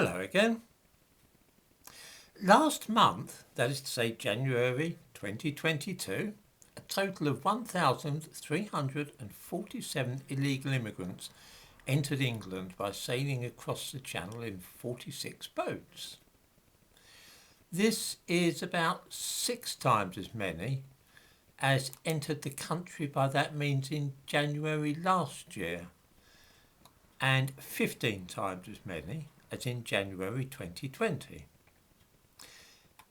Hello again. Last month, that is to say January 2022, a total of 1,347 illegal immigrants entered England by sailing across the Channel in 46 boats. This is about 6 times as many as entered the country by that means in January last year, and 15 times as many as in January 2020.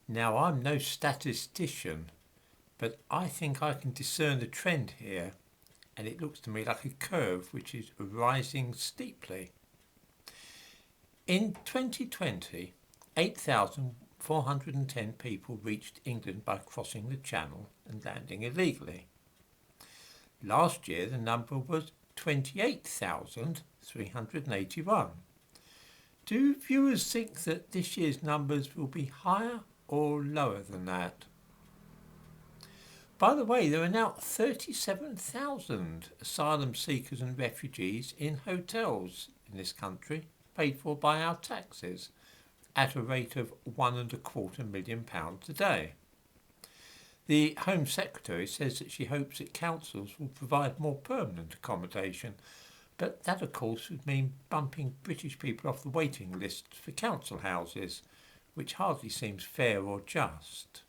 Now, I'm no statistician, but I think I can discern a trend here, and it looks to me like a curve which is rising steeply. In 2020, 8,410 people reached England by crossing the Channel and landing illegally. Last year, the number was 28,381. Do viewers think that this year's numbers will be higher or lower than that? By the way, there are now 37,000 asylum seekers and refugees in hotels in this country, paid for by our taxes, at a rate of £1.25 million a day. The Home Secretary says that she hopes that councils will provide more permanent accommodation, but that of course would mean bumping British people off the waiting list for council houses, which hardly seems fair or just.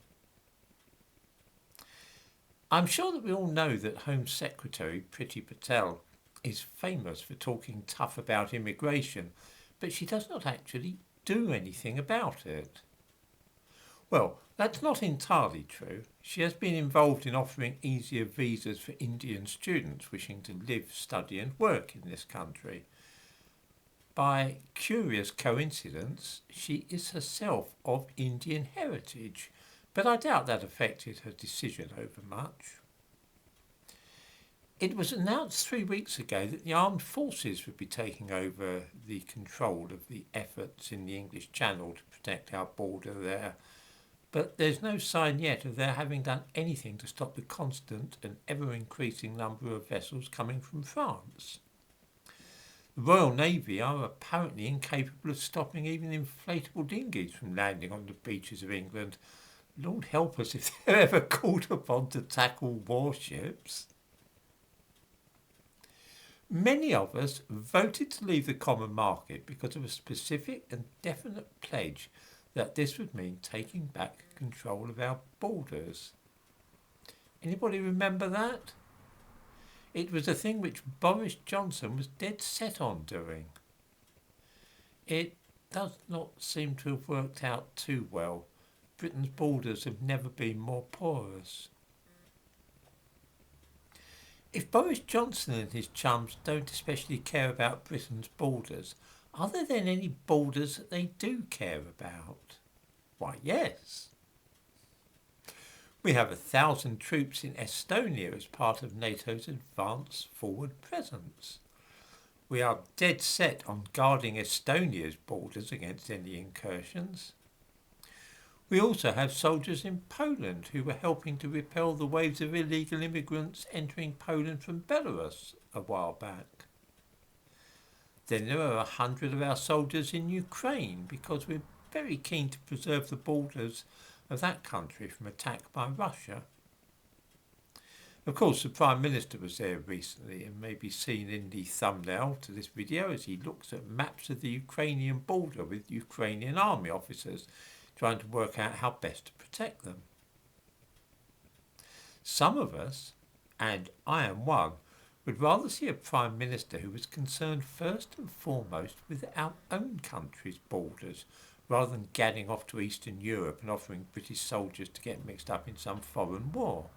I'm sure that we all know that Home Secretary Priti Patel is famous for talking tough about immigration, but she does not actually do anything about it. Well, that's not entirely true. She has been involved in offering easier visas for Indian students wishing to live, study and work in this country. By curious coincidence, she is herself of Indian heritage, but I doubt that affected her decision over much. It was announced 3 weeks ago that the armed forces would be taking over the control of the efforts in the English Channel to protect our border there, but there's no sign yet of their having done anything to stop the constant and ever-increasing number of vessels coming from France. The Royal Navy are apparently incapable of stopping even inflatable dinghies from landing on the beaches of England. Lord help us if they're ever called upon to tackle warships. Many of us voted to leave the common market because of a specific and definite pledge that this would mean taking back control of our borders. Anybody remember that? It was a thing which Boris Johnson was dead set on doing. It does not seem to have worked out too well. Britain's borders have never been more porous. If Boris Johnson and his chums don't especially care about Britain's borders, are there then any borders that they do care about? Why, yes. We have 1,000 troops in Estonia as part of NATO's advanced forward presence. We are dead set on guarding Estonia's borders against any incursions. We also have soldiers in Poland who were helping to repel the waves of illegal immigrants entering Poland from Belarus a while back. Then there are 100 of our soldiers in Ukraine because we're very keen to preserve the borders of that country from attack by Russia. Of course, the Prime Minister was there recently and may be seen in the thumbnail to this video as he looks at maps of the Ukrainian border with Ukrainian army officers trying to work out how best to protect them. Some of us, and I am one, would rather see a Prime Minister who was concerned first and foremost with our own country's borders, rather than gadding off to Eastern Europe and offering British soldiers to get mixed up in some foreign war.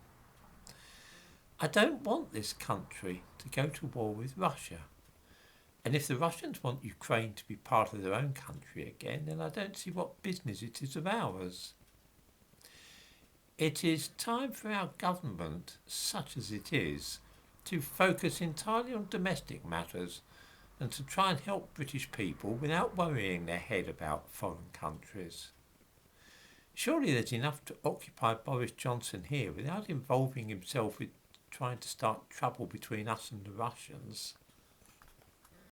I don't want this country to go to war with Russia. And if the Russians want Ukraine to be part of their own country again, then I don't see what business it is of ours. It is time for our government, such as it is, to focus entirely on domestic matters and to try and help British people without worrying their head about foreign countries. Surely there's enough to occupy Boris Johnson here without involving himself with trying to start trouble between us and the Russians.